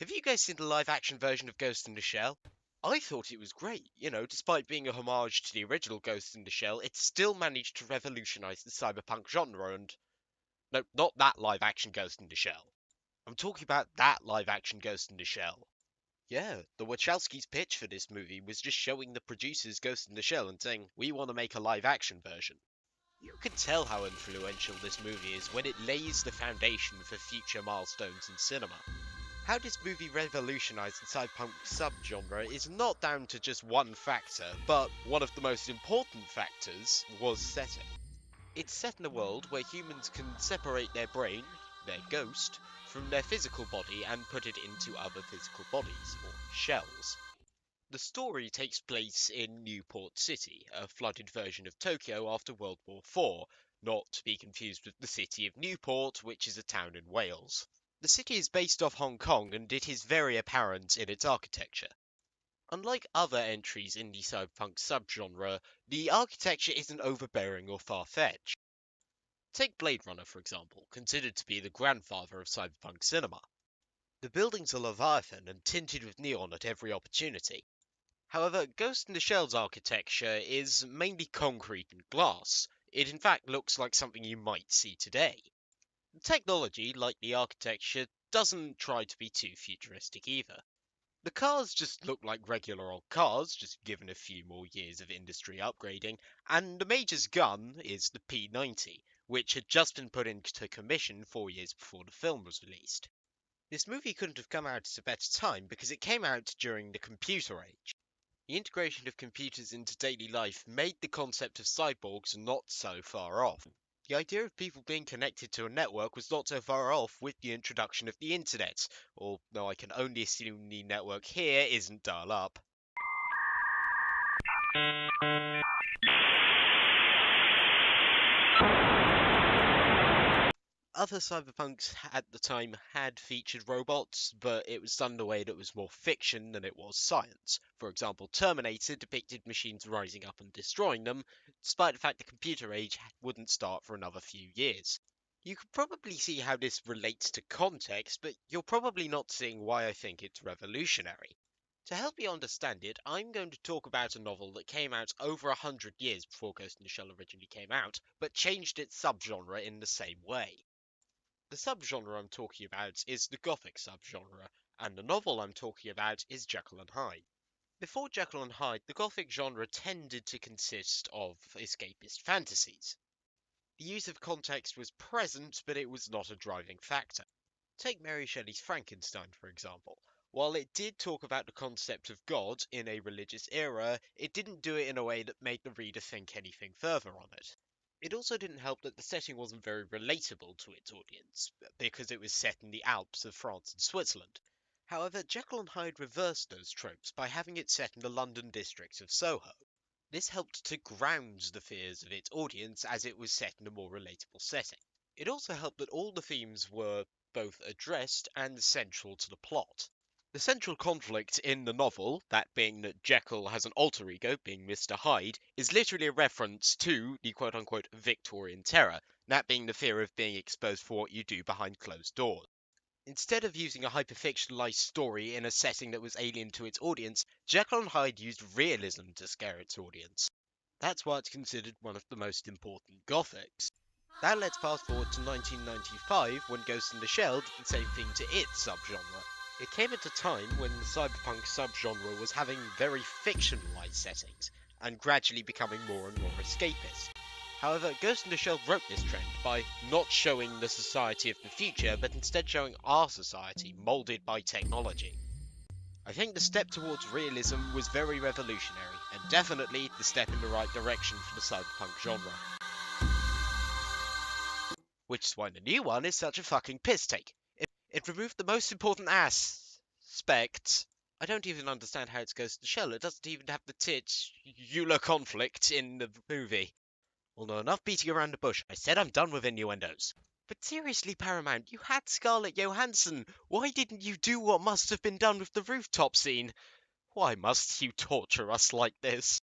Have you guys seen the live-action version of Ghost in the Shell? I thought it was great. Despite being a homage to the original Ghost in the Shell, it still managed to revolutionize the cyberpunk genre and... No, not that live-action Ghost in the Shell. I'm talking about that live-action Ghost in the Shell. Yeah, the Wachowskis' pitch for this movie was just showing the producers Ghost in the Shell and saying, we want to make a live-action version. You can tell how influential this movie is when it lays the foundation for future milestones in cinema. How this movie revolutionized the cyberpunk subgenre is not down to just one factor, but one of the most important factors was setting. It's set in a world where humans can separate their brain, their ghost, from their physical body and put it into other physical bodies, or shells. The story takes place in Newport City, a flooded version of Tokyo after World War IV, not to be confused with the city of Newport, which is a town in Wales. The city is based off Hong Kong and it is very apparent in its architecture. Unlike other entries in the cyberpunk subgenre, the architecture isn't overbearing or far-fetched. Take Blade Runner, for example, considered to be the grandfather of cyberpunk cinema. The buildings are Leviathan and tinted with neon at every opportunity. However, Ghost in the Shell's architecture is mainly concrete and glass. It in fact looks like something you might see today. The technology, like the architecture, doesn't try to be too futuristic either. The cars just look like regular old cars, just given a few more years of industry upgrading, and the Major's gun is the P90, which had just been put into commission 4 years before the film was released. This movie couldn't have come out at a better time because it came out during the computer age. The integration of computers into daily life made the concept of cyborgs not so far off. The idea of people being connected to a network was not so far off with the introduction of the internet, although I can only assume the network here isn't dial-up. Other cyberpunks at the time had featured robots, but it was done in a way that was more fiction than it was science. For example, Terminator depicted machines rising up and destroying them, despite the fact the computer age wouldn't start for another few years. You could probably see how this relates to context, but you're probably not seeing why I think it's revolutionary. To help you understand it, I'm going to talk about a novel that came out over 100 years before Ghost in the Shell originally came out, but changed its subgenre in the same way. The subgenre I'm talking about is the gothic subgenre, and the novel I'm talking about is Jekyll and Hyde. Before Jekyll and Hyde, the gothic genre tended to consist of escapist fantasies. The use of context was present, but it was not a driving factor. Take Mary Shelley's Frankenstein, for example. While it did talk about the concept of God in a religious era, it didn't do it in a way that made the reader think anything further on it. It also didn't help that the setting wasn't very relatable to its audience, because it was set in the Alps of France and Switzerland. However, Jekyll and Hyde reversed those tropes by having it set in the London district of Soho. This helped to ground the fears of its audience as it was set in a more relatable setting. It also helped that all the themes were both addressed and central to the plot. The central conflict in the novel, that being that Jekyll has an alter ego, being Mr. Hyde, is literally a reference to the quote-unquote Victorian terror, that being the fear of being exposed for what you do behind closed doors. Instead of using a hyper-fictionalized story in a setting that was alien to its audience, Jekyll and Hyde used realism to scare its audience. That's why it's considered one of the most important Gothics. Now let's fast forward to 1995 when Ghost in the Shell did the same thing to its subgenre. It came at a time when the cyberpunk subgenre was having very fictionalized settings, and gradually becoming more and more escapist. However, Ghost in the Shell broke this trend by not showing the society of the future, but instead showing our society, moulded by technology. I think the step towards realism was very revolutionary, and definitely the step in the right direction for the cyberpunk genre. Which is why the new one is such a fucking piss take. It removed the most important aspect. I don't even understand how it's Ghost in the Shell. It doesn't even have the titular conflict in the movie. Although enough beating around the bush, I said I'm done with innuendos. But seriously, Paramount, you had Scarlett Johansson. Why didn't you do what must have been done with the rooftop scene? Why must you torture us like this?